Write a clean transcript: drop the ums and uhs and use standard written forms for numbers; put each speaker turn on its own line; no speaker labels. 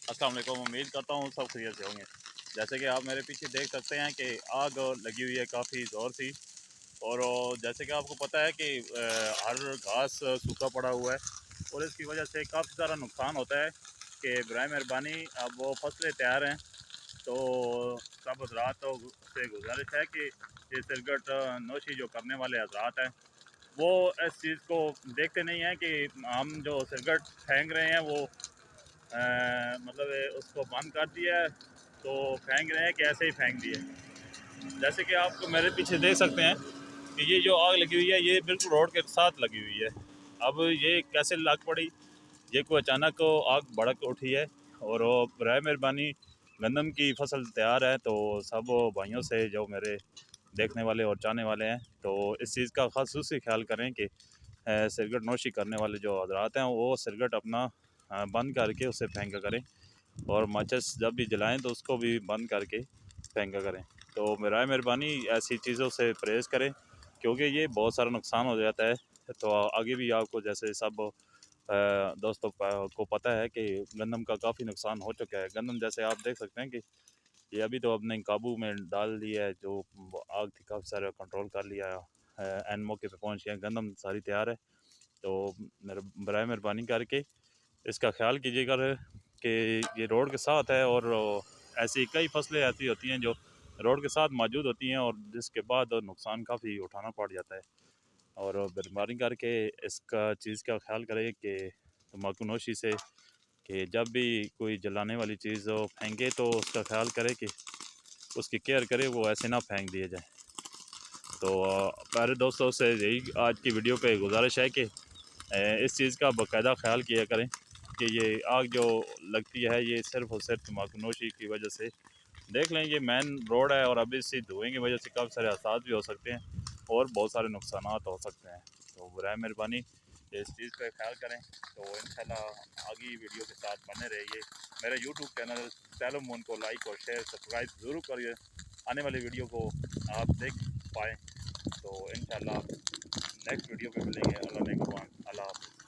السلام علیکم، امید کرتا ہوں سب خیریت سے ہوں گے۔ جیسے کہ آپ میرے پیچھے دیکھ سکتے ہیں کہ آگ لگی ہوئی ہے کافی زور سی، اور جیسے کہ آپ کو پتہ ہے کہ ہر گھاس سوکھا پڑا ہوا ہے اور اس کی وجہ سے کافی سارا نقصان ہوتا ہے کہ برائے مہربانی اب وہ فصلیں تیار ہیں تو سب حضرات سے گزارش ہے کہ یہ سگریٹ نوشی جو کرنے والے حضرات ہیں وہ اس چیز کو دیکھتے نہیں ہیں کہ ہم جو سگریٹ پھینک رہے ہیں وہ مطلب اس کو بند کر دیا ہے تو پھینک رہے ہیں کہ ایسے ہی پھینک دیے۔ جیسے کہ آپ کو میرے پیچھے دیکھ سکتے ہیں کہ یہ جو آگ لگی ہوئی ہے یہ بالکل روڈ کے ساتھ لگی ہوئی ہے۔ اب یہ کیسے لگ پڑی، یہ کوئی اچانک آگ بھڑک اٹھی ہے، اور وہ برائے مہربانی گندم کی فصل تیار ہے تو سب بھائیوں سے جو میرے دیکھنے والے اور چاہنے والے ہیں تو اس چیز کا خصوصی خیال کریں کہ سگریٹ نوشی کرنے والے جو حضرات ہیں وہ سگریٹ اپنا بند کر کے اسے پھینکا کریں، اور ماچس جب بھی جلائیں تو اس کو بھی بند کر کے پھینکا کریں۔ تو برائے مہربانی ایسی چیزوں سے پرہیز کریں کیونکہ یہ بہت سارا نقصان ہو جاتا ہے۔ تو آگے بھی آپ کو جیسے سب دوستوں کو پتہ ہے کہ گندم کا کافی نقصان ہو چکا ہے۔ گندم جیسے آپ دیکھ سکتے ہیں کہ یہ ابھی تو اپنے قابو میں ڈال دیا ہے، جو آگ تھی کافی سارا کنٹرول کر لیا ہے، این موقع پہ پہنچ گیا، گندم ساری تیار ہے۔ تو برائے مہربانی کر کے اس کا خیال کیجیے گا کہ یہ روڈ کے ساتھ ہے، اور ایسی کئی فصلیں ایسی ہوتی ہیں جو روڈ کے ساتھ موجود ہوتی ہیں اور جس کے بعد نقصان کافی اٹھانا پڑ جاتا ہے۔ اور مہربانی کر کے اس کا چیز کا خیال کرے کہ تمباکو نوشی سے کہ جب بھی کوئی جلانے والی چیز پھینکے تو اس کا خیال کرے کہ اس کی کیئر کرے، وہ ایسے نہ پھینک دیے جائے۔ تو پیارے دوستوں سے یہی آج کی ویڈیو پہ گزارش ہے کہ اس چیز کا باقاعدہ خیال کیا کریں کہ یہ آگ جو لگتی ہے یہ صرف اور صرف تمباکو نوشی کی وجہ سے۔ دیکھ لیں یہ مین روڈ ہے اور ابھی اسی دھوئیں کی وجہ سے کافی سارے حادثات بھی ہو سکتے ہیں اور بہت سارے نقصانات ہو سکتے ہیں۔ تو برائے مہربانی اس چیز کا خیال کریں۔ تو انشاءاللہ آگے ویڈیو کے ساتھ بنے رہیے۔ میرے یوٹیوب چینل سیلم مون کو لائک اور شیئر سبسکرائب ضرور کریے، آنے والی ویڈیو کو آپ دیکھ پائیں۔ تو انشاءاللہ نیکسٹ ویڈیو پہ ملیں گے۔ اللہ نگہبان، اللہ حافظ۔